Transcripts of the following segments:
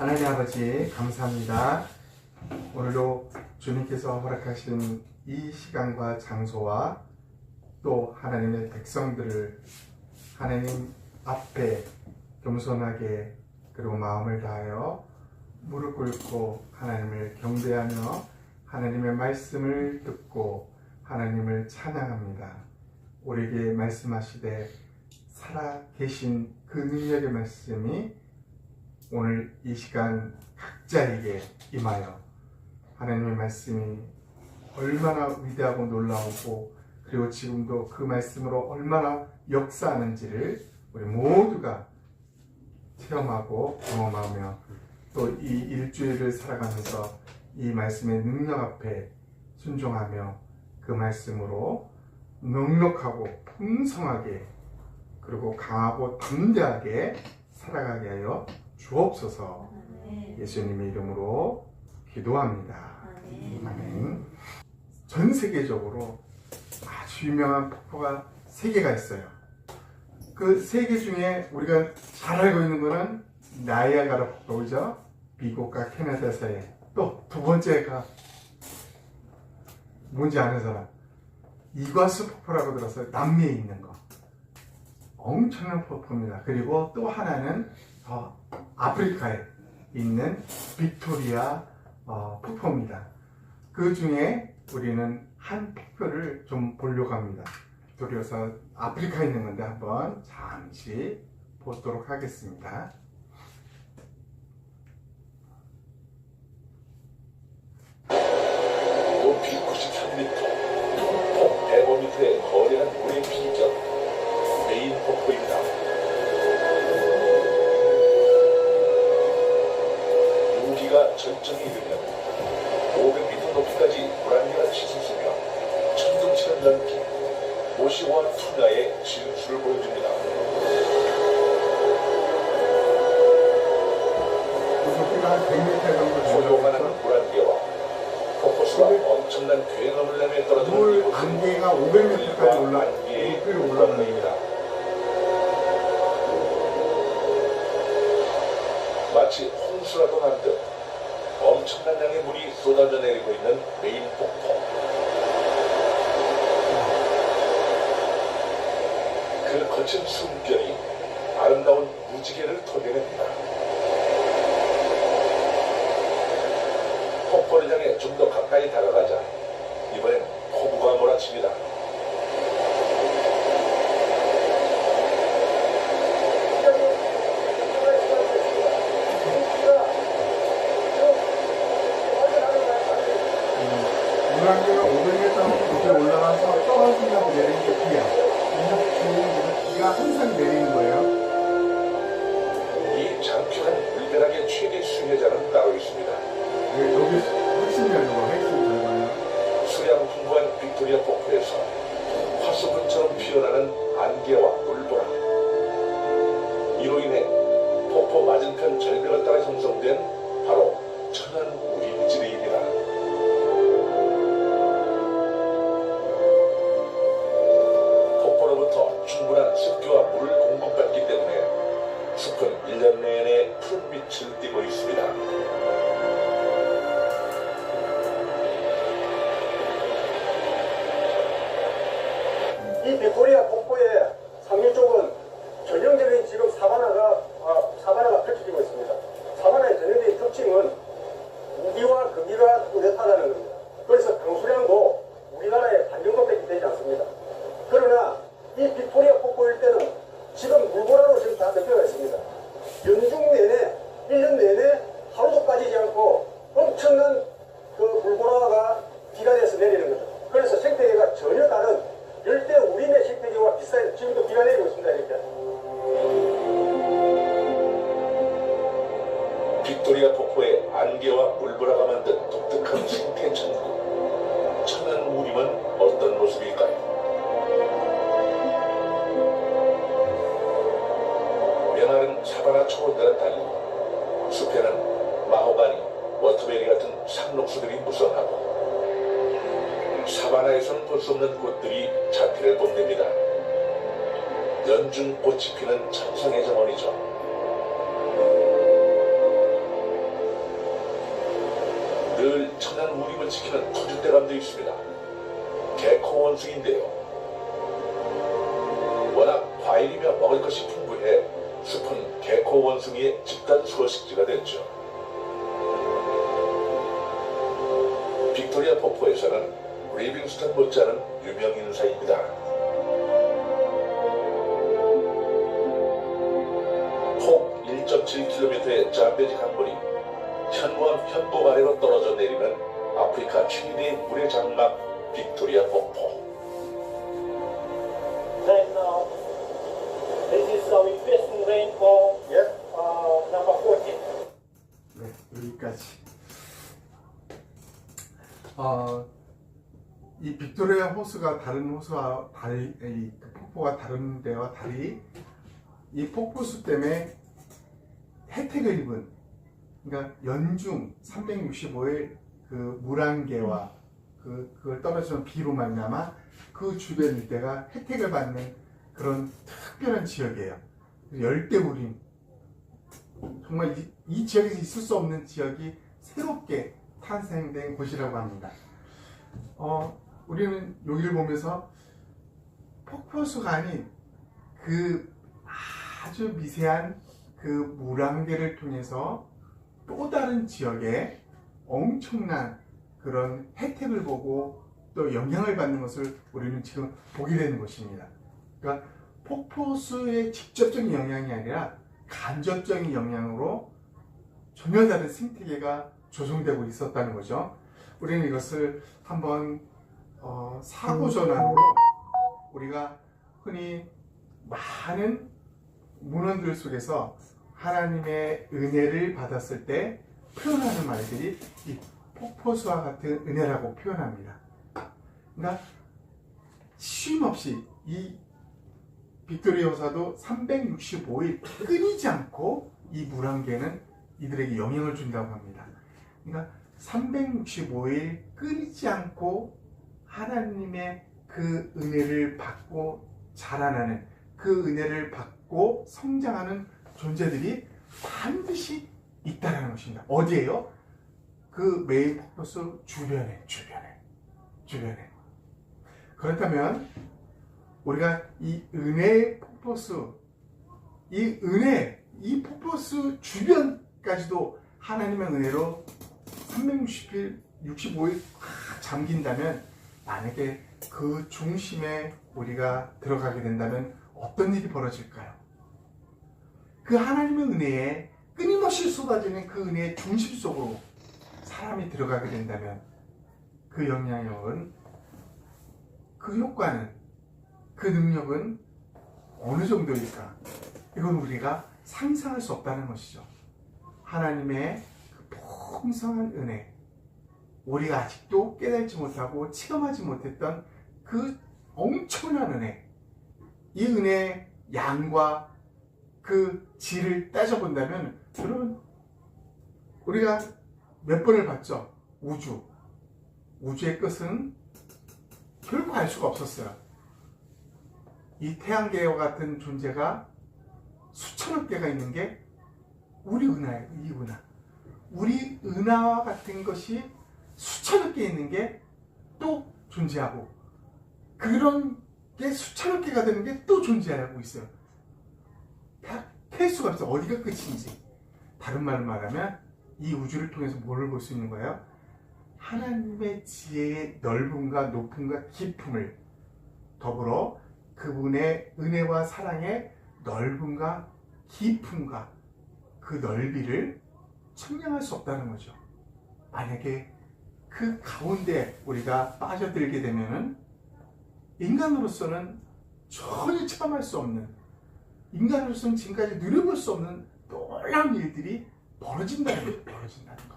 하나님 아버지 감사합니다. 오늘도 주님께서 허락하신 이 시간과 장소와 또 하나님의 백성들을 하나님 앞에 겸손하게 그리고 마음을 다하여 무릎 꿇고 하나님을 경배하며 하나님의 말씀을 듣고 하나님을 찬양합니다. 우리에게 말씀하시되 살아계신 그 능력의 말씀이 오늘 이 시간 각자에게 임하여 하나님의 말씀이 얼마나 위대하고 놀라우고 그리고 지금도 그 말씀으로 얼마나 역사하는지를 우리 모두가 체험하고 경험하며 또 이 일주일을 살아가면서 이 말씀의 능력 앞에 순종하며 그 말씀으로 넉넉하고 풍성하게 그리고 강하고 담대하게 살아가게 하여 주옵소서. 예수님의 이름으로 기도합니다. 아멘. 전 세계적으로 아주 유명한 폭포가 3개가 있어요. 그 3개 중에 우리가 잘 알고 있는 거는 나이아가라 폭포죠. 미국과 캐나다 사이에. 또 두 번째가 뭔지 아는 사람? 이과수 폭포라고 들었어요. 남미에 있는 거. 엄청난 폭포입니다. 그리고 또 하나는 아프리카에 있는 빅토리아 폭포입니다. 그 중에 우리는 한 폭포를 좀 보려고 합니다. 빅토리아에서 아프리카에 있는 건데 한번 잠시 보도록 하겠습니다. 높이 93m, 폭포 105m의 거대한 물의 비전, 메인 폭포입니다. 우기가 절정에 이르면 500m 높이까지 물안개가 치솟으며 천둥치는 넘기, 모시와 투나의 진수를 보여줍니다. 높이가 한 100m 정도 조용한 물안개와 폭포수가 엄청난 굉음을 내며 떨어지는 물 이곳은 안개가 500m까지 안개의 올라갑니다. 물방울입니다. 마치 홍수라도 난 듯 엄청난 양의 물이 쏟아져 내리고 있는 메인 폭포. 그 거친 숨결이 아름다운 무지개를 토대냅니다. 폭포를 향해 좀 더 가까이 다가가자 이번엔 폭우가 몰아칩니다. 물안개가 500m 높이 올라가서 떨어지면서 내리는 게 비야. 비가 항상 내리는 거예요. 이 장쾌한 물벼락의 최대 수혜자는 따로 있습니다. 여기 핵심 열고 핵심 결과요. 수량 풍부한 빅토리아 폭포에서 화수분처럼 피어나는 안개와 물보라. 이로 인해 폭포 맞은편 절벽을 따라 형성된 바로 천안 우림지대입니다. 폭포로부터 충분한 습기와 물을 공급받기 때문에 숲은 1년 내내 푸른빛을 띠고 있습니다. 이 빅토리아 폭포의 상류 쪽은 전형적인 지금 사바나가 펼쳐지고 있습니다. 사바나의 전형적인 특징은 우기와 극이가 뚜렷하다는 겁니다. 그래서 강수량도 우리나라의 반 정도밖에 되지 않습니다. 그러나 이 빅토리아 폭포일 때는 지금 물보라로 지금 다 덮여가 있습니다. 연중 내내, 1년 내내 하루도 빠지지 않고 엄청난 그 물보라가 비가 돼서 내리는 거죠. 그래서 생태계가 전혀 다른 열대 우림의 생태계와 비슷해요. 지금도 비가 내리고 있습니다. 이렇게. 빅토리아 폭포의 안개와 물보라가 만든 독특한 생태 천국. 천안 우림은 어떤 모습일까요? 메마른 사바나 초원과는 달리 숲에는 마호가니, 워터베리 같은 상록수들이 무성하고 사바나에서는 볼 수 없는 꽃들이 자태를 뽐냅니다. 연중 꽃이 피는 천상의 정원이죠. 천연 우림을 지키는 터줏대감도 있습니다. 개코 원숭인데요. 워낙 과일이며 먹을 것이 풍부해 숲은 개코 원숭이의 집단 서식지가 됐죠. 빅토리아 폭포에서는 리빙스턴 못지않은 유명 인사입니다. 폭 1.7km의 잠베지 강물이 현무암 현복 아래로 떨어져 내리는 아프리카 최대의 물의 장막 빅토리아 폭포. Right now, this is our investing rainfall, number 14. 네, 여기까지. 이 빅토리아 호수가 다른 호수와 달리, 이 폭포가 다른 데와 달리 이 폭포수 때문에 혜택을 입은, 그러니까 연중 365일 그 물안개와 그걸 떨어지는 비로 말미암아 그 주변 일대가 혜택을 받는 그런 특별한 지역이에요. 열대우림. 정말 이 지역에서 있을 수 없는 지역이 새롭게 탄생된 곳이라고 합니다. 우리는 여기를 보면서 폭포수가 아닌 그 아주 미세한 그 물안개를 통해서 또 다른 지역에 엄청난 그런 혜택을 보고 또 영향을 받는 것을 우리는 지금 보게 되는 것입니다. 그러니까 폭포수의 직접적인 영향이 아니라 간접적인 영향으로 전혀 다른 생태계가 조성되고 있었다는 거죠. 우리는 이것을 한번 사고전환으로 우리가 흔히 많은 문헌들 속에서 하나님의 은혜를 받았을 때 표현하는 말들이 이 폭포수와 같은 은혜라고 표현합니다. 그러니까 쉼없이 이 빅토리아 호수도 365일 끊이지 않고 이 물안개는 이들에게 영향을 준다고 합니다. 그러니까 365일 끊이지 않고 하나님의 그 은혜를 받고 자라나는, 그 은혜를 받고 성장하는 존재들이 반드시 있다는 것입니다. 어디에요? 그 메인 폭포수 주변에. 그렇다면 우리가 이 은혜의 폭포수, 이 폭포수 주변까지도 하나님의 은혜로 365일 잠긴다면, 만약에 그 중심에 우리가 들어가게 된다면 어떤 일이 벌어질까요? 그 하나님의 은혜에 끊임없이 쏟아지는 그 은혜의 중심 속으로 사람이 들어가게 된다면 그 영향력은, 그 효과는, 그 능력은 어느 정도일까? 이건 우리가 상상할 수 없다는 것이죠. 하나님의 그 풍성한 은혜, 우리가 아직도 깨달지 못하고 체험하지 못했던 그 엄청난 은혜, 이 은혜의 양과 그 질을 따져본다면, 여러분, 우리가 몇 번을 봤죠? 우주의 끝은 결코 알 수가 없었어요. 이 태양계와 같은 존재가 수천억 개가 있는 게 우리 은하예요. 이 은하. 우리 은하와 같은 것이 수천억 개 있는 게 또 존재하고, 그런 게 수천억 개가 되는 게 또 존재하고 있어요. 다 캘 수가 없어요. 어디가 끝인지. 다른 말로 말하면 이 우주를 통해서 뭐를 볼 수 있는 거예요? 하나님의 지혜의 넓음과 높음과 깊음을, 더불어 그분의 은혜와 사랑의 넓음과 깊음과 그 넓이를 측량할 수 없다는 거죠. 만약에 그 가운데 우리가 빠져들게 되면은 인간으로서는 전혀 체험할 수 없는, 인간으로서는 지금까지 누려볼 수 없는 놀라운 일들이 벌어진다는 거.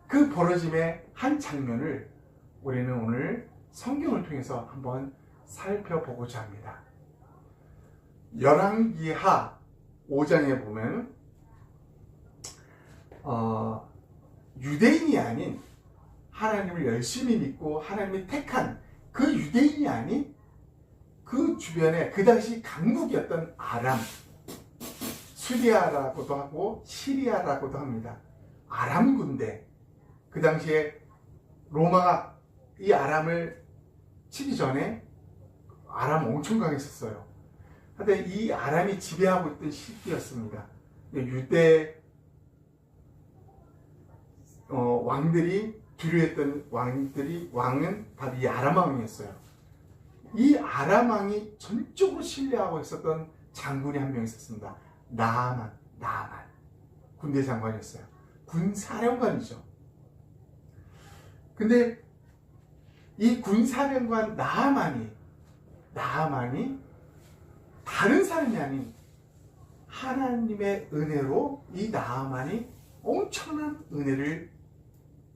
그 벌어짐의 한 장면을 우리는 오늘 성경을 통해서 한번 살펴보고자 합니다. 열왕기하 5장에 보면 유대인이 아닌, 하나님을 열심히 믿고 하나님이 택한 그 유대인이 아닌 그 주변에 그 당시 강국이었던 아람, 수리아라고도 하고 시리아라고도 합니다. 아람 군대, 그 당시에 로마가 이 아람을 치기 전에 아람 엄청 강했었어요. 근데 이 아람이 지배하고 있던 시기였습니다. 유대 왕들이 두려했던 왕은 바로 이 아람 왕이었어요. 이 아람 왕이 전적으로 신뢰하고 있었던 장군이 한 명 있었습니다. 나아만 군대 장관이었어요. 군사령관이죠. 근데 이 군사령관 나아만이 다른 사람이 아닌 하나님의 은혜로 이 나아만이 엄청난 은혜를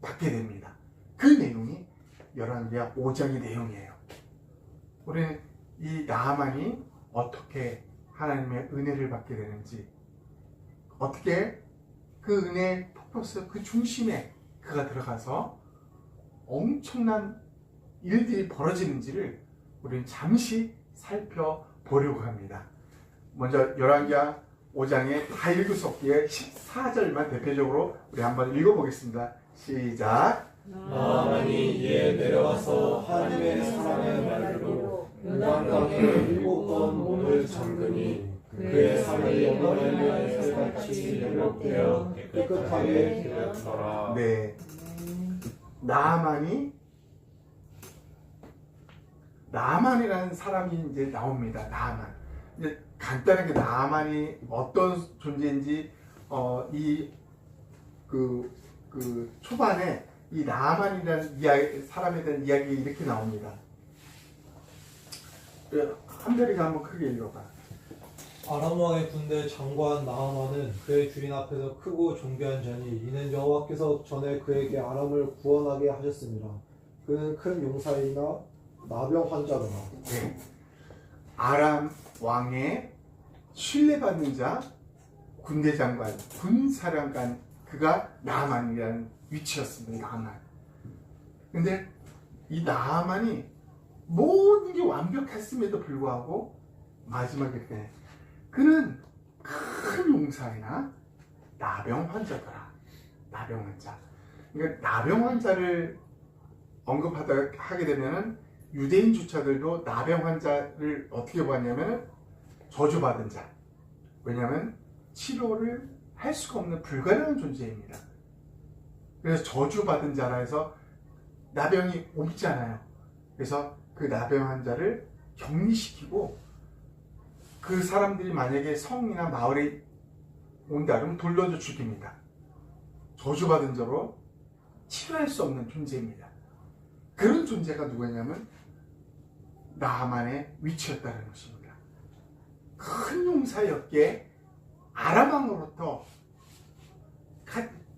받게 됩니다. 그 내용이 열왕기하 5장의 내용이에요. 우리는 이 나아만이 어떻게 하나님의 은혜를 받게 되는지, 어떻게 그 은혜의 폭포스 그 중심에 그가 들어가서 엄청난 일들이 벌어지는지를 우리는 잠시 살펴보려고 합니다. 먼저 열왕기하 5장에 다 읽을 수 없기에 14절만 대표적으로 우리 한번 읽어보겠습니다. 시작. 나아만이 이에 내려와서 하나님의 사람의 말로 요단강에 7번 몸을 잠그니 그의 살이 영원히 위하여 같이 연락되어 깨끗하게 되었더라. 네, 나아만이라는 사람이 이제 나옵니다. 나아만. 이제 간단하게 나아만이 어떤 존재인지 초반에 이 나아만이라는 사람에 대한 이야기 이렇게 나옵니다. 한별이가 한번 크게 읽어봐. 아람 왕의 군대 장관 나아만은 그의 주인 앞에서 크고 존귀한 자니 이는 여호와께서 전에 그에게 아람을 구원하게 하셨습니다. 그는 큰 용사이나 나병 환자더라. 네. 아람 왕의 신뢰받는 자, 군대 장관, 군사령관, 그가 나아만이라는 위치였습니다. 나아만. 근데 이 나아만이 모든 게 완벽했음에도 불구하고 마지막에 그는 큰 용사이나 나병 환자더라. 나병 환자. 그러니까 나병 환자를 하게 되면은 유대인조차들도 나병 환자를 어떻게 봤냐면 저주받은 자. 왜냐하면 치료를 할 수가 없는 불가능한 존재입니다. 그래서 저주받은 자라 해서 나병이 옮잖아요. 그래서 그 나병 환자를 격리시키고 그 사람들이 만약에 성이나 마을에 온다 그러면 돌려줘 죽입니다. 저주받은 자로 치료할 수 없는 존재입니다. 그런 존재가 누구냐면 나아만의 위치였다는 것입니다. 큰 용사였기에 아람 왕으로부터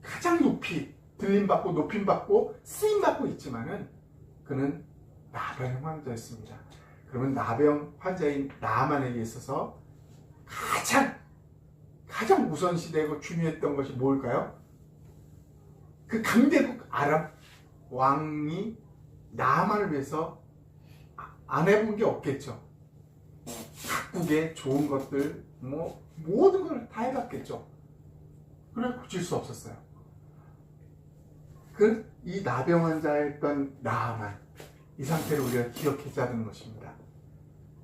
가장 높이 들림받고 높임받고 쓰임받고 있지만은 그는 나병 환자였습니다. 그러면 나병 환자인 나아만에게 있어서 가장 우선시되고 중요했던 것이 뭘까요? 그 강대국 아람 왕이 나아만을 위해서 안 해본 게 없겠죠. 각국의 좋은 것들 모든 걸 다 해봤겠죠. 그래 고칠 수 없었어요. 이 나병 환자였던 나아만, 이 상태를 우리가 기억해야 하는 것입니다.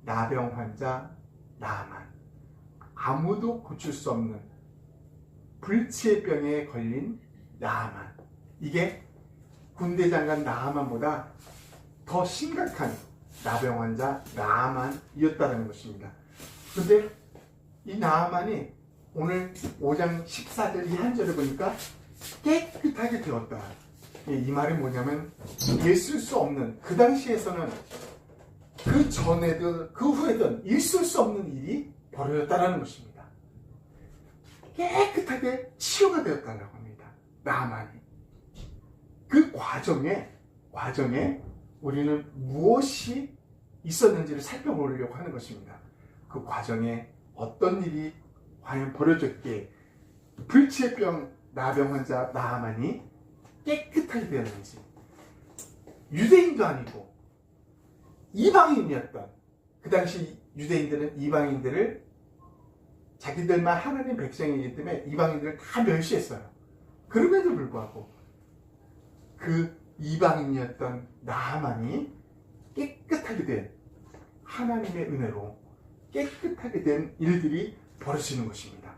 나병 환자 나아만, 아무도 고칠 수 없는 불치의 병에 걸린 나아만, 이게 군대 장관 나아만보다 더 심각한 나병 환자 나아만이었다는 것입니다. 그런데 이 나아만이 오늘 5장 14절 이 한 절을 보니까 깨끗하게 되었다. 이 말이 뭐냐면 있을 수 없는, 그 당시에서는 그 전에든 그 후에든 있을 수 없는 일이 벌어졌다는 것입니다. 깨끗하게 치유가 되었다고 합니다. 나아만이. 그 과정에 우리는 무엇이 있었는지를 살펴보려고 하는 것입니다. 그 과정에 어떤 일이 과연 벌어졌기에 불치의 병 나병 환자 나아만이 깨끗하게 되었는지, 유대인도 아니고 이방인이었던, 그 당시 유대인들은 이방인들을 자기들만 하나님 백성이기 때문에 이방인들을 다 멸시했어요. 그럼에도 불구하고 그 이방인이었던 나아만이 깨끗하게 된 하나님의 은혜로 깨끗하게 된 일들이 벌어지는 것입니다.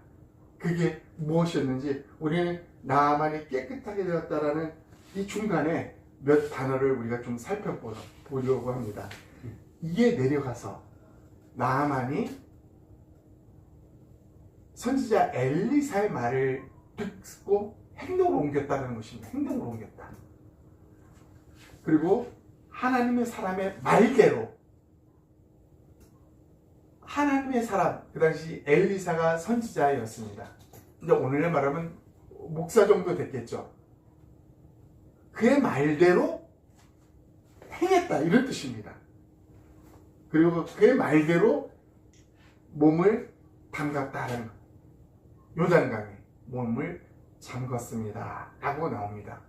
그게 무엇이었는지 우리는 나아만이 깨끗하게 되었다라는 이 중간에 몇 단어를 우리가 좀 살펴보려고 합니다. 이게 내려가서 나아만이 선지자 엘리사의 말을 듣고 행동을 옮겼다는 것입니다. 행동을 옮겼다. 그리고 하나님의 사람의 말대로 하나님의 사람, 그 당시 엘리사가 선지자였습니다. 이제 오늘날 말하면 목사 정도 됐겠죠. 그의 말대로 행했다 이런 뜻입니다. 그리고 그의 말대로 몸을 담갔다는 요단강에 몸을 잠갔습니다 라고 나옵니다.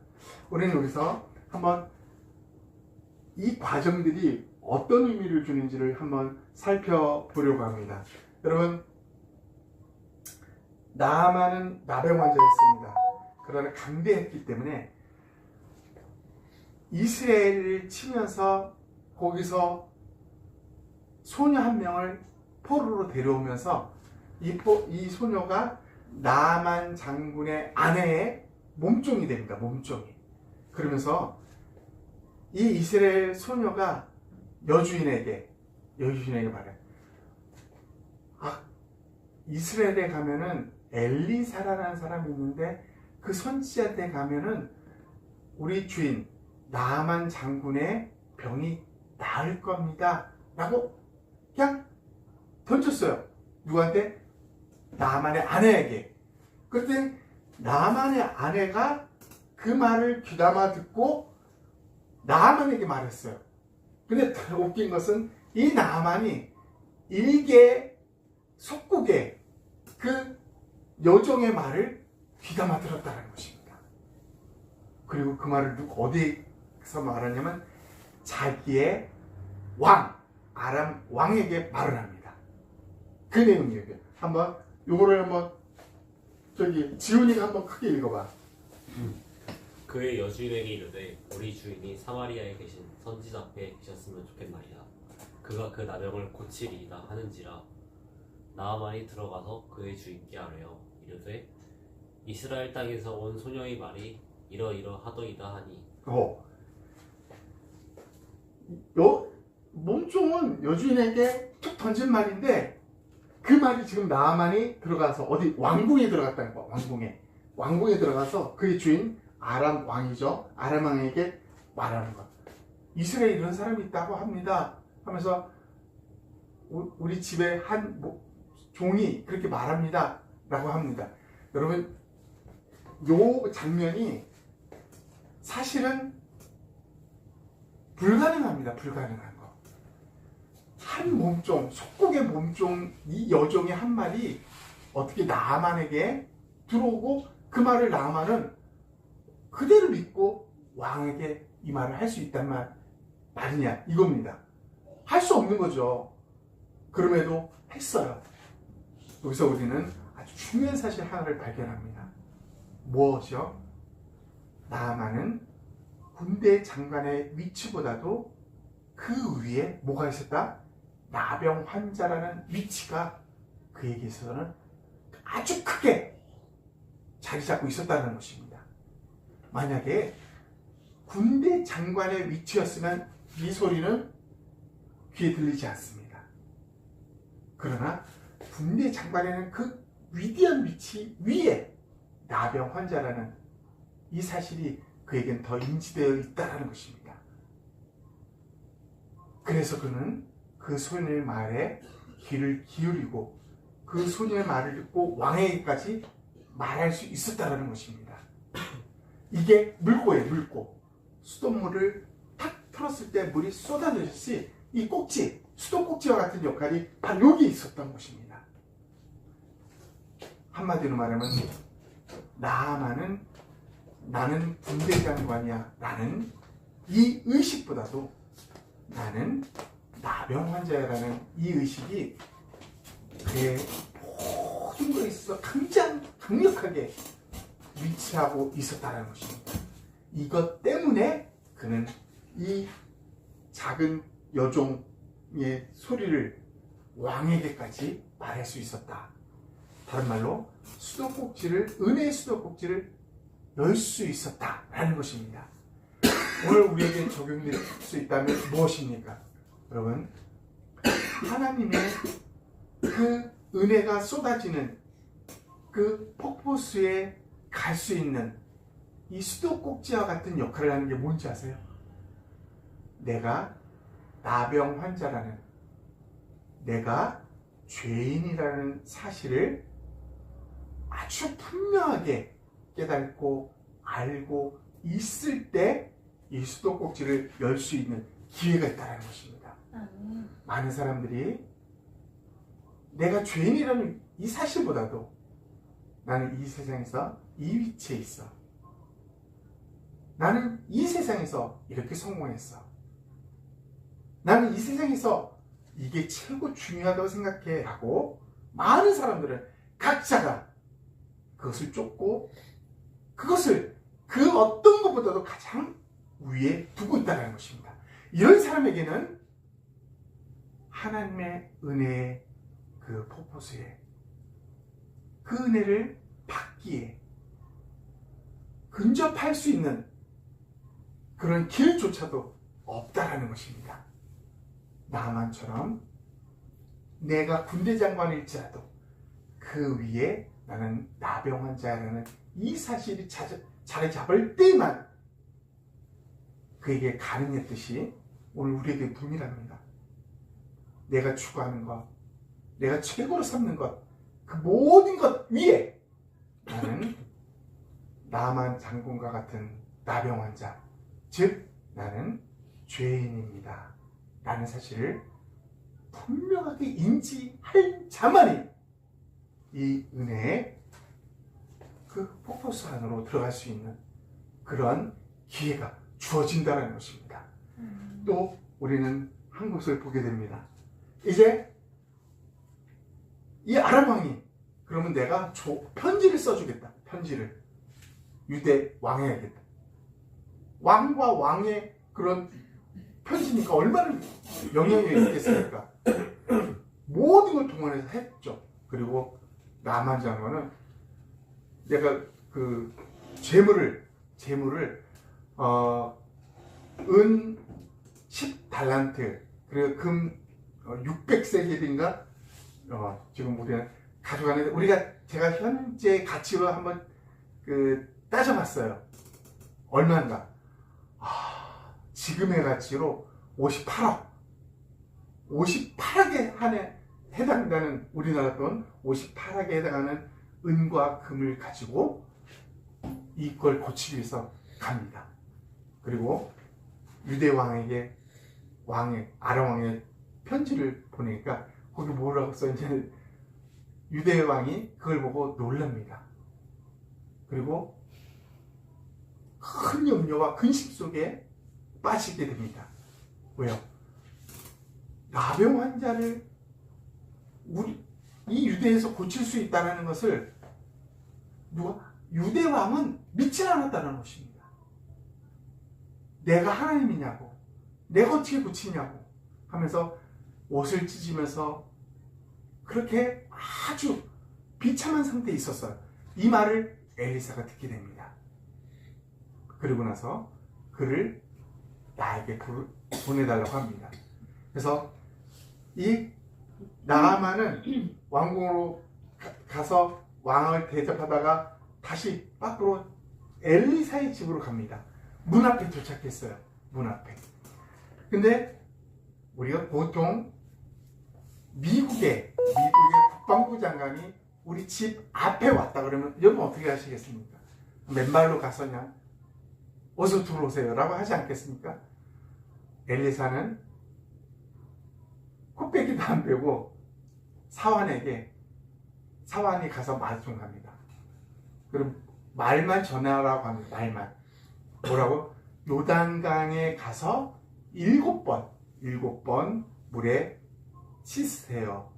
우리는 여기서 한번 이 과정들이 어떤 의미를 주는지를 한번 살펴보려고 합니다. 여러분, 나아만은 나병 환자였습니다. 그러나 강대했기 때문에 이스라엘을 치면서 거기서 소녀 한 명을 포로로 데려오면서 이 소녀가 나아만 장군의 아내의 몸종이 됩니다. 몸종이. 그러면서 이 이스라엘 소녀가 여주인에게 말해. 이스라엘에 가면은 엘리사라는 사람이 있는데 그 선지자한테 가면은 우리 주인 나아만 장군의 병이 나을 겁니다 라고 그냥 던졌어요. 누구한테? 나아만의 아내에게. 그때 나아만의 아내가 그 말을 귀담아 듣고 나아만에게 말했어요. 근데 웃긴 것은 이 나아만이 일개 속국의 그 여종의 말을 귀담아 들었다는 것입니다. 그리고 그 말을 어디서 말하냐면 자기의 아람 왕에게 말을 합니다. 그 내용이에요. 한번 요거를 한번 지훈이가 한번 크게 읽어봐. 그의 여주인에게 이르되 우리 주인이 사마리아에 계신 선지자 앞에 계셨으면 좋겠나이다. 그가 그 나병을 고치리이다 하는지라. 나아만이 들어가서 그의 주인께 아뢰어 이르되 이스라엘 땅에서 온 소녀의 말이 이러이러하더이다 하니. 몸종은 여주인에게 툭 던진 말인데 그 말이 지금 나아만이 들어가서 어디 왕궁에 들어갔다는 거야. 왕궁에 들어가서 그의 주인 아람 왕이죠. 아람 왕에게 말하는 거야. 이스라엘에 이런 사람이 있다고 합니다 하면서 우리 집에 한 종이 그렇게 말합니다 라고 합니다. 여러분, 요 장면이 사실은 불가능합니다. 불가능한 거. 한 몸종, 속국의 몸종, 이 여종의 한 말이 어떻게 나아만에게 들어오고 그 말을 나아만은 그대로 믿고 왕에게 이 말을 할 수 있단 말이냐 이겁니다. 할 수 없는 거죠. 그럼에도 했어요. 여기서 우리는 아주 중요한 사실 하나를 발견합니다. 무엇이요? 나아만은 군대 장관의 위치보다도 그 위에 뭐가 있었다? 나병 환자라는 위치가 그에게 있어서는 아주 크게 자리 잡고 있었다는 것입니다. 만약에 군대 장관의 위치였으면 이 소리는 귀에 들리지 않습니다. 그러나 군대 장관에는 그 위대한 위치 위에 나병 환자라는 이 사실이 그에겐 더 인지되어 있다는 것입니다. 그래서 그는 그 소녀의 말에 귀를 기울이고 그 소녀의 말을 듣고 왕에게까지 말할 수 있었다는 것입니다. 이게 물고예요. 물고. 수돗물을 탁 틀었을 때 물이 쏟아지듯이 이 꼭지, 수도꼭지와 같은 역할이 바로 여기 있었던 것입니다. 한마디로 말하면 나아만은 나는 군대 장관이야 라는 이 의식보다도 나는 나병 환자라는 이 의식이 그의 모든 것에 있어서 가장 강력하게 위치하고 있었다는 것입니다. 이것 때문에 그는 이 작은 여종의 소리를 왕에게까지 말할 수 있었다. 다른 말로 은혜의 수도꼭지를 열 수 있었다라는 것입니다. 오늘 우리에게 적용될 수 있다면 무엇입니까? 여러분, 하나님의 그 은혜가 쏟아지는 그 폭포수에 갈 수 있는 이 수도꼭지와 같은 역할을 하는 게 뭔지 아세요? 내가 나병 환자라는, 내가 죄인이라는 사실을 아주 분명하게 깨닫고 알고 있을 때 이 수도꼭지를 열 수 있는 기회가 있다는 것입니다. 많은 사람들이 내가 죄인이라는 이 사실보다도 나는 이 세상에서 이 위치에 있어, 나는 이 세상에서 이렇게 성공했어, 나는 이 세상에서 이게 최고 중요하다고 생각해 라고 많은 사람들은 각자가 그것을 쫓고 그것을 그 어떤 것보다도 가장 위에 두고 있다는 것입니다. 이런 사람에게는 하나님의 은혜의 그 폭포수에 그 은혜를 받기에 근접할 수 있는 그런 길조차도 없다라는 것입니다. 나만처럼 내가 군대 장관일지라도 그 위에 나는 나병 환자라는 이 사실이 자리 잡을 때만 그에게 가능했듯이 오늘 우리에게 동일합니다. 내가 추구하는 것, 내가 최고로 삼는 것, 그 모든 것 위에 나는 나만 장군과 같은 나병 환자, 즉 나는 죄인입니다 라는 사실을 분명하게 인지할 자만이 이 은혜의 그 폭포수 안으로 들어갈 수 있는 그런 기회가 주어진다는 것입니다. 또 우리는 한 것을 보게 됩니다. 이제 이 아람 왕이 그러면 내가 편지를 써주겠다. 편지를 유대 왕에게겠다. 왕과 왕의 그런 편지니까 얼마나 영향이 있겠습니까? 모든 걸 동원해서 했죠. 그리고 나만 장관은 내가 그 재물을 은 10달란트 그리고 금 600세겔인가 지금 우리가 가져가는데 제가 현재 가치로 한번 따져봤어요. 얼마인가? 지금의 가치로 58억에 해당되는 우리나라 돈 58억에 해당하는 은과 금을 가지고 이걸 고치기 위해서 갑니다. 그리고 유대 왕에게 아람 왕의 편지를 보내니까 거기 뭐라고 써있는지 유대 왕이 그걸 보고 놀랍니다. 그리고 큰 염려와 근심 속에 빠지게 됩니다. 왜요? 나병 환자를 이 유대에서 고칠 수 있다는 것을 유대 왕은 믿지 않았다는 것입니다. 내가 하나님이냐고, 내가 어떻게 고치냐고 하면서 옷을 찢으면서 그렇게 아주 비참한 상태에 있었어요. 이 말을 엘리사가 듣게 됩니다. 그리고 나서 그를 나에게 보내달라고 합니다. 그래서 이 나아만은 왕궁으로 가서 왕을 대접하다가 다시 밖으로 엘리사의 집으로 갑니다. 문 앞에 도착했어요. 문 앞에. 근데 우리가 보통 미국의 국방부 장관이 우리 집 앞에 왔다 그러면 여러분 어떻게 하시겠습니까? 맨발로 가서 그냥 어서 들어오세요 라고 하지 않겠습니까? 엘리사는 코빼기도 안 빼고 사환이 가서 말 좀 합니다. 그럼 말만 전하라고 합니다. 말만. 뭐라고? 요단강에 가서 7번 물에 씻으세요.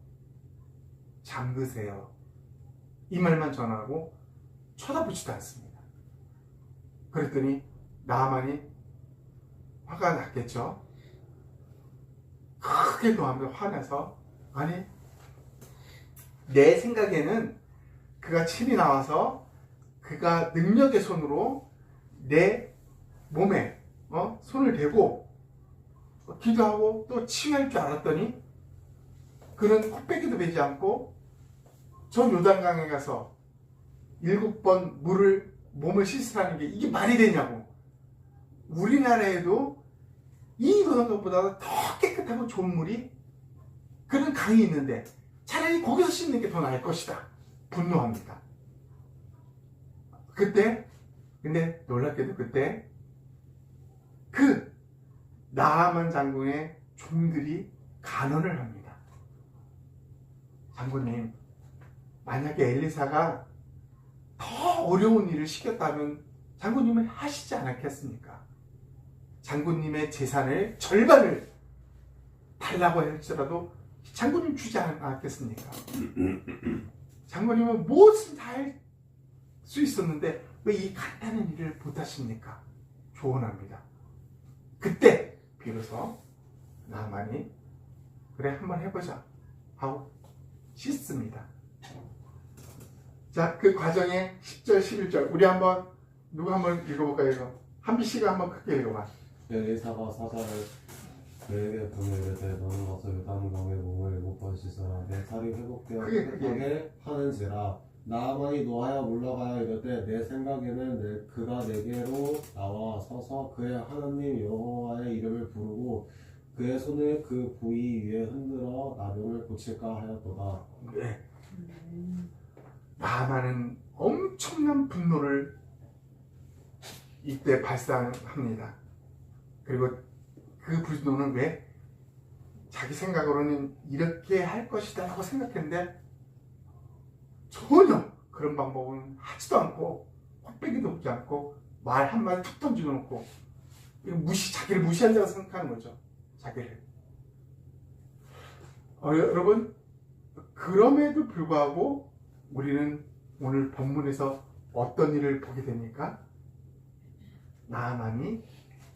잠그세요. 이 말만 전하고 쳐다보지도 않습니다. 그랬더니 나아만이 화가 났겠죠. 크게 노하며 화내서, 아니 내 생각에는 그가 침이 나와서 그가 능력의 손으로 내 몸에 손을 대고 기도하고 또 침할 줄 알았더니 그는 코빼기도 베지 않고 저 요단강에 가서 7번 몸을 씻으라는 게 이게 말이 되냐고. 우리나라에도 이 요단강보다 더 깨끗하고 좋은 물이 그런 강이 있는데 차라리 거기서 씻는 게 더 나을 것이다. 분노합니다. 근데 놀랍게도 그때 그 나아만 장군의 종들이 간언을 합니다. 장군님, 만약에 엘리사가 더 어려운 일을 시켰다면 장군님은 하시지 않았겠습니까? 장군님의 재산을 절반을 달라고 할지라도 장군님 주지 않았겠습니까? 장군님은 무엇을 다 할 수 있었는데 왜 이 간단한 일을 못하십니까? 조언합니다. 그때 비로소 나만이 그래 한번 해보자 하고 씻습니다. 자, 그 과정에 10절 11절 우리 누구 한번 읽어볼까요? 이거 한비씨가 한번 크게 읽어봐. 엘리사가 사자를 그에게 보내되 너는 와서 요단강에 몸을 7번 씻어라. 내 살이 회복되어 깨끗하게 하는지라. 나아만이 노하여 물러가야 이르되 내 생각에는 그가 내게로 나와 서서 그의 하나님 여호와의 이름을 부르고 그의 손을 그 부위 위에 흔들어 나병을 고칠까 하였도다. 네. 나아만은 엄청난 분노를 이때 발산합니다. 그리고 그 분노는 왜? 자기 생각으로는 이렇게 할 것이다 라고 생각했는데 전혀 그런 방법은 하지도 않고 헛배기도 없지 않고 말 한마디 툭 던져놓고 자기를 무시한다고 생각하는 거죠. 자기를. 여러분, 그럼에도 불구하고 우리는 오늘 본문에서 어떤 일을 보게 됩니까? 나아만이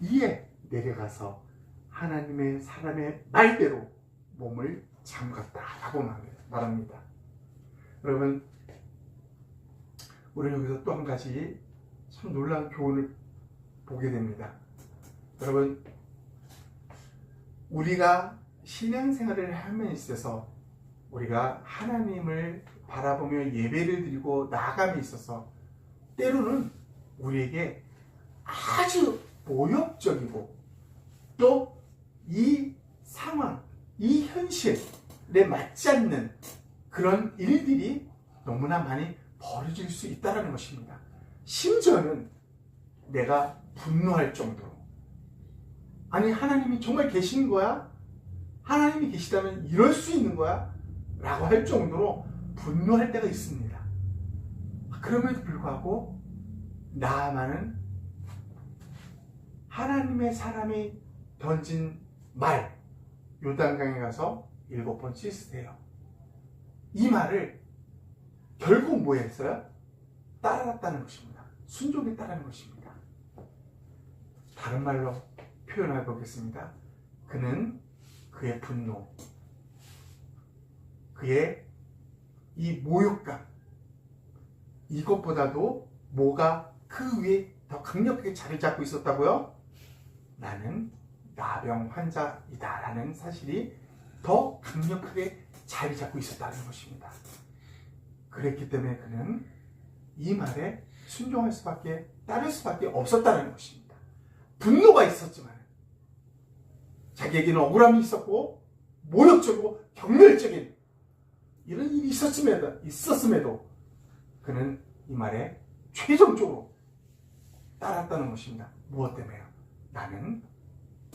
이에 내려가서 하나님의 사람의 말대로 몸을 잠갔다라고 말합니다. 여러분, 우리는 여기서 또 한 가지 참 놀라운 교훈을 보게 됩니다. 여러분, 우리가 신앙생활을 함에 있어서 우리가 하나님을 바라보며 예배를 드리고 나아감에 있어서 때로는 우리에게 아주 모욕적이고 또 이 상황, 이 현실에 맞지 않는 그런 일들이 너무나 많이 벌어질 수 있다는 것입니다. 심지어는 내가 분노할 정도로, 아니 하나님이 정말 계신 거야? 하나님이 계시다면 이럴 수 있는 거야? 라고 할 정도로 분노할 때가 있습니다. 그럼에도 불구하고 나아만은 하나님의 사람이 던진 말, 요단강에 가서 7번 씻으세요. 이 말을 결국 뭐 했어요? 따라갔다는 것입니다. 순종에 따르는 것입니다. 다른 말로 표현해 보겠습니다. 그는 그의 분노, 그의 이 모욕감, 이것보다도 뭐가 그 위에 더 강력하게 자리 잡고 있었다고요? 나는 나병 환자이다 라는 사실이 더 강력하게 자리 잡고 있었다는 것입니다. 그랬기 때문에 그는 이 말에 순종할 수밖에, 따를 수밖에 없었다는 것입니다. 분노가 있었지만 자기에게는 억울함이 있었고 모욕적이고 경멸적인 이런 일이 있었음에도 그는 이 말에 최종적으로 따랐다는 것입니다. 무엇 때문에요? 나는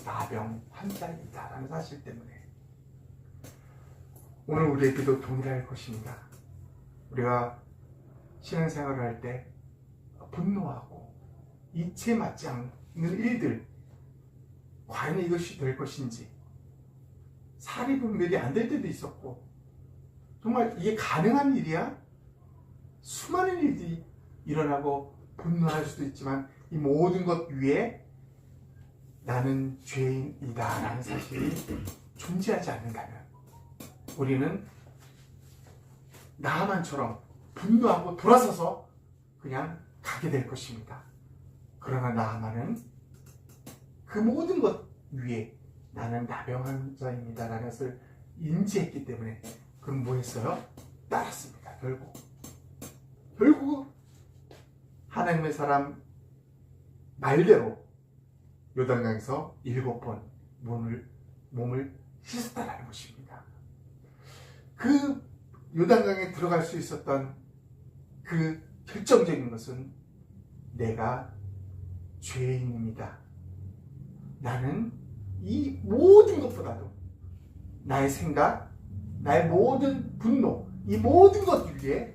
나병 환자이다 라는 사실 때문에. 오늘 우리에게도 동일할 것입니다. 우리가 신앙생활을 할 때 분노하고 이치에 맞지 않는 일들, 과연 이것이 될 것인지 사리 분별이 안 될 때도 있었고, 정말 이게 가능한 일이야? 수많은 일들이 일어나고 분노할 수도 있지만 이 모든 것 위에 나는 죄인이다 라는 사실이 존재하지 않는다면 우리는 나하만처럼 분노하고 돌아서서 그냥 가게 될 것입니다. 그러나 나하만은 그 모든 것 위에 나는 나병한 자입니다 라는 것을 인지했기 때문에 그럼 뭐 했어요? 따랐습니다. 결국 하나님의 사람 말대로 요단강에서 7번 몸을 씻었다라는 것입니다. 그 요단강에 들어갈 수 있었던 그 결정적인 것은 내가 죄인입니다. 나는 이 모든 것보다도 나의 생각, 나의 모든 분노, 이 모든 것 위에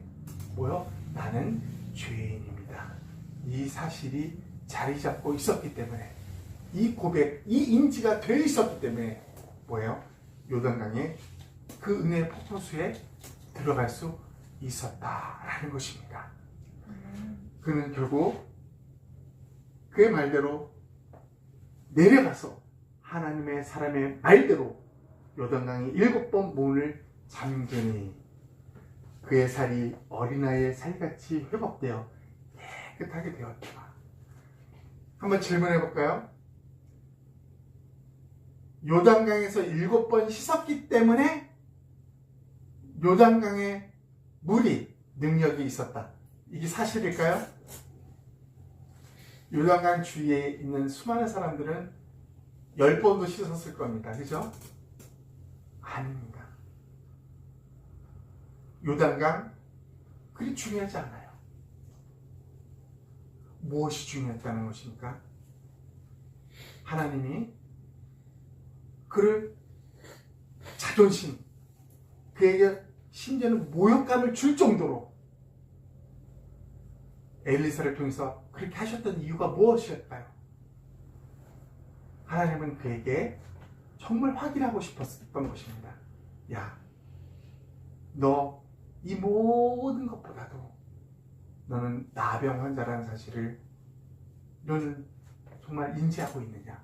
나는 죄인입니다. 이 사실이 자리 잡고 있었기 때문에 이 고백, 이 인지가 되어 있었기 때문에 요단강에 그 은혜의 폭포수에 들어갈 수 있었다라는 것입니다. 그는 결국 그의 말대로 내려가서 하나님의 사람의 말대로 요단강에 7번 몸을 잠그니 그의 살이 어린아이의 살같이 회복되어 깨끗하게 되었다. 한번 질문해 볼까요? 요단강에서 7번 씻었기 때문에 요단강에 물이 능력이 있었다. 이게 사실일까요? 요단강 주위에 있는 수많은 사람들은 10번도 씻었을 겁니다. 그죠? 아닙니다. 요단강 그리 중요하지 않아요. 무엇이 중요했다는 것입니까? 하나님이 그를 자존심, 그에게 심지어는 모욕감을 줄 정도로 엘리사를 통해서 그렇게 하셨던 이유가 무엇이었을까요? 하나님은 그에게 정말 확인하고 싶었던 것입니다. 야, 너 이 모든 것보다도 너는 나병 환자라는 사실을 너는 정말 인지하고 있느냐?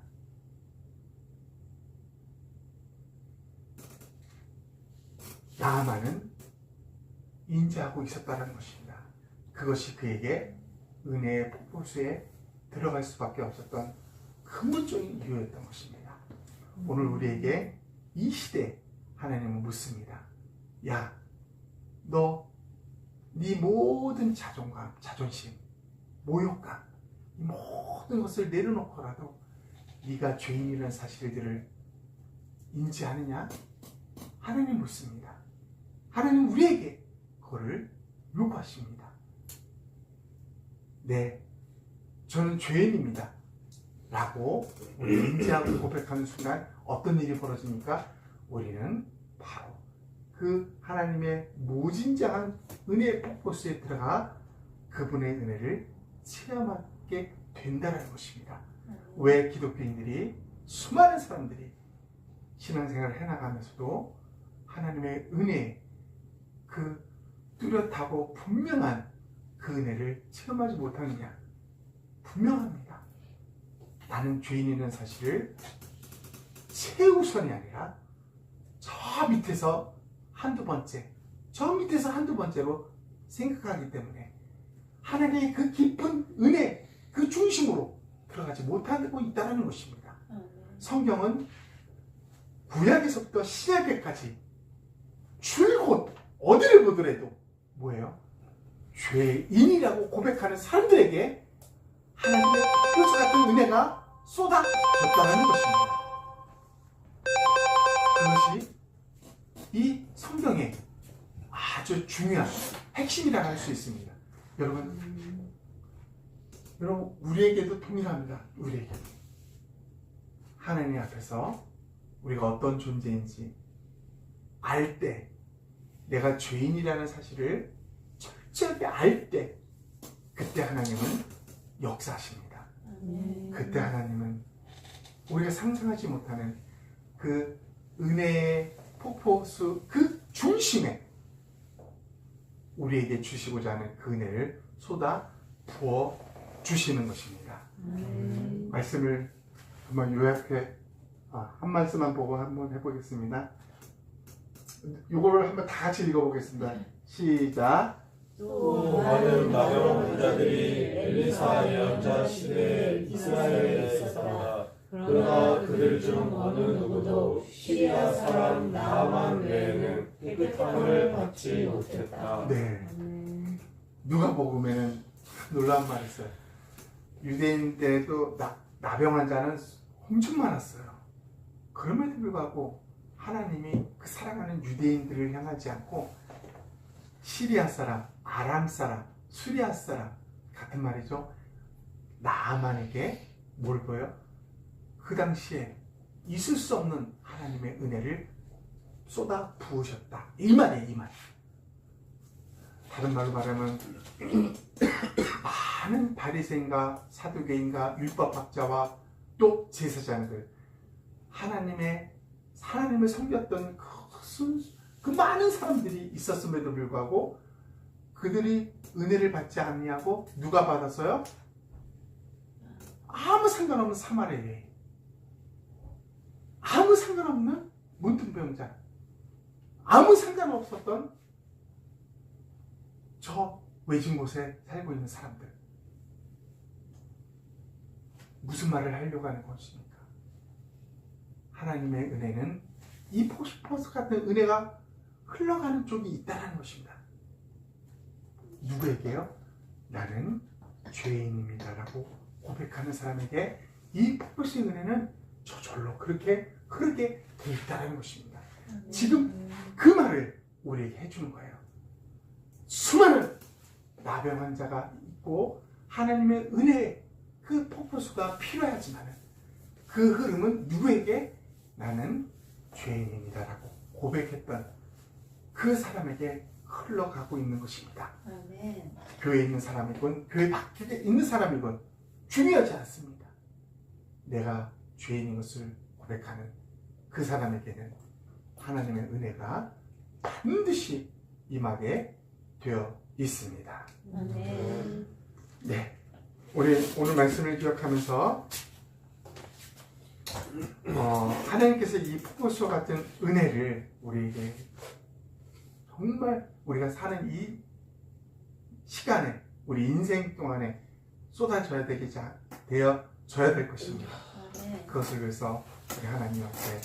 나아만은 인지하고 있었다는 것입니다. 그것이 그에게 은혜의 폭포수에 들어갈 수밖에 없었던 근본적인 이유였던 것입니다. 오늘 우리에게 이 시대에 하나님은 묻습니다. 야, 너 네 모든 자존감, 자존심, 모욕감 이 모든 것을 내려놓고라도 네가 죄인이라는 사실들을 인지하느냐? 하나님 묻습니다. 하나님 우리에게 그거를 요구하십니다. 네, 저는 죄인입니다 라고 우리 인지하고 고백하는 순간 어떤 일이 벌어집니까? 우리는 바로 그 하나님의 무진장한 은혜의 폭포수에 들어가 그분의 은혜를 체험하게 된다는 것입니다. 왜 기독교인들이 수많은 사람들이 신앙생활을 해나가면서도 하나님의 은혜, 그 뚜렷하고 분명한 그 은혜를 체험하지 못하느냐? 분명합니다. 나는 죄인이라는 사실을 최우선이 아니라 저 밑에서 한두 번째로 생각하기 때문에 하나님의 그 깊은 은혜, 그 중심으로 들어가지 못하고 있다는 것입니다. 성경은 구약에서부터 신약에까지 줄곧 어디를 보더라도 뭐예요? 죄인이라고 고백하는 사람들에게 하나님의 폭포수 같은 은혜가 쏟아졌다는 것입니다. 그것이 이 성경의 아주 중요한 핵심이라고 할 수 있습니다. 여러분 우리에게도 동일합니다. 우리에게도 하나님 앞에서 우리가 어떤 존재인지 알 때, 내가 죄인이라는 사실을 철저하게 알 때, 그때 하나님은 역사하십니다. 그때 하나님은 우리가 상상하지 못하는 그 은혜의 폭포수 그 중심에 우리에게 주시고자 하는 그 은혜를 쏟아 부어 주시는 것입니다. 말씀을 한번 요약해 한 말씀만 보고 한번 해보겠습니다. 이걸 한번 다 같이 읽어보겠습니다. 시작. 또 많은 나병 환자들이 엘리사 예언자 시대에 이스라엘에 있었다. 그러나 그들 중 어느 누구도 시리아 사람 나아만 외에는 깨끗함을 받지 못했다. 네. 누가복음에는 놀라운 말이 있어요. 유대인 때도 나병 환자는 엄청 많았어요. 그럼에도 불구하고 하나님이 그 사랑하는 유대인들을 향하지 않고 시리아 사람, 아람 사람, 수리아 사람 같은 말이죠. 나아만에게 뭘 보여? 그 당시에 있을 수 없는 하나님의 은혜를 쏟아 부으셨다. 이 말이에요, 이 말. 다른 말로 말하면 많은 바리새인과 사두개인과 율법학자와 또 제사장들, 하나님을 섬겼던 그 많은 사람들이 있었음에도 불구하고 그들이 은혜를 받지 않냐고 누가 받았어요? 아무 상관없는 사마리아인, 아무 상관없는 문둥병자, 아무 상관없었던 저 외진 곳에 살고 있는 사람들. 무슨 말을 하려고 하는 것입니까? 하나님의 은혜는 이 포스포스 같은 은혜가 흘러가는 쪽이 있다는 것입니다. 누구에게요? 나는 죄인입니다라고 고백하는 사람에게 이 포스의 은혜는 저절로 그렇게 흐르게 돼 있다는 것입니다. 지금 그 말을 우리에게 해주는 거예요. 수많은 나병 환자가 있고 하나님의 은혜 그 폭포수가 필요하지만 그 흐름은 누구에게? 나는 죄인입니다라고 고백했던 그 사람에게 흘러가고 있는 것입니다. 아멘. 교회에 있는 사람이건 교회 밖에 있는 사람이건 중요하지 않습니다. 내가 죄인인 것을 고백하는 그 사람에게는 하나님의 은혜가 반드시 임하게 되어 있습니다. 아멘. 네, 우리 오늘 말씀을 기억하면서 하나님께서 이 폭포수 같은 은혜를 우리에게 정말 우리가 사는 이 시간에 우리 인생 동안에 쏟아져야 되어져야 될 것입니다. 아멘. 그것을 위해서 우리 하나님 앞에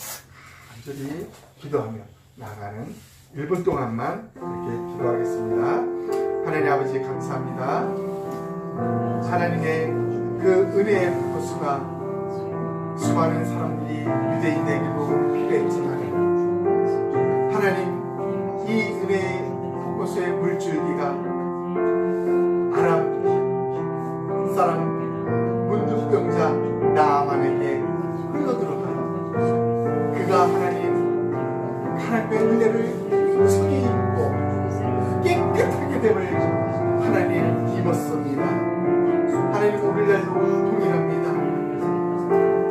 간절히 기도하며 나아가는 1분 동안만 이렇게 기도하겠습니다. 하나님 아버지 감사합니다. 하나님의 그 은혜의 폭포수가 수많은 사람들이 유대인에게도 필요했지만 하나님 이 은혜의 폭포수의 물줄기가 아람 사람 문둥병자 나아만에게 흘러들어가요. 그가 하나님의 은혜를 손이 입고 깨끗하게 됨을 하나님 입었습니다. 하나님 오늘날도 동일합니다.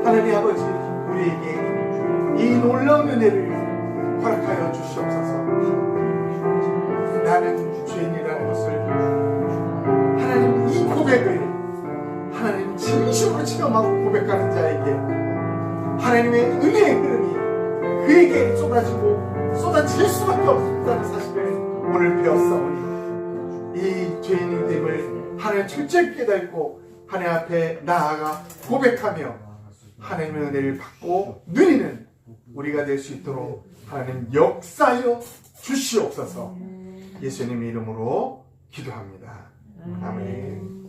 하나님 아버지 우리에게 이 놀라운 은혜를 허락하여 주시옵소서. 나는 죄인이라는 것을 하나님 이 고백을 하나님 진심으로 체험하고 고백하는 자에게 하나님의 은혜의 흐름이 그에게 쏟아질 수밖에 없다는 사실을 오늘 배웠사오니 이 죄인임을 하나님 철저히 깨닫고 하나님 앞에 나아가 고백하며 하나님의 은혜를 받고 누리는 우리가 될 수 있도록 하나님 역사하여 주시옵소서. 예수님의 이름으로 기도합니다. 아멘.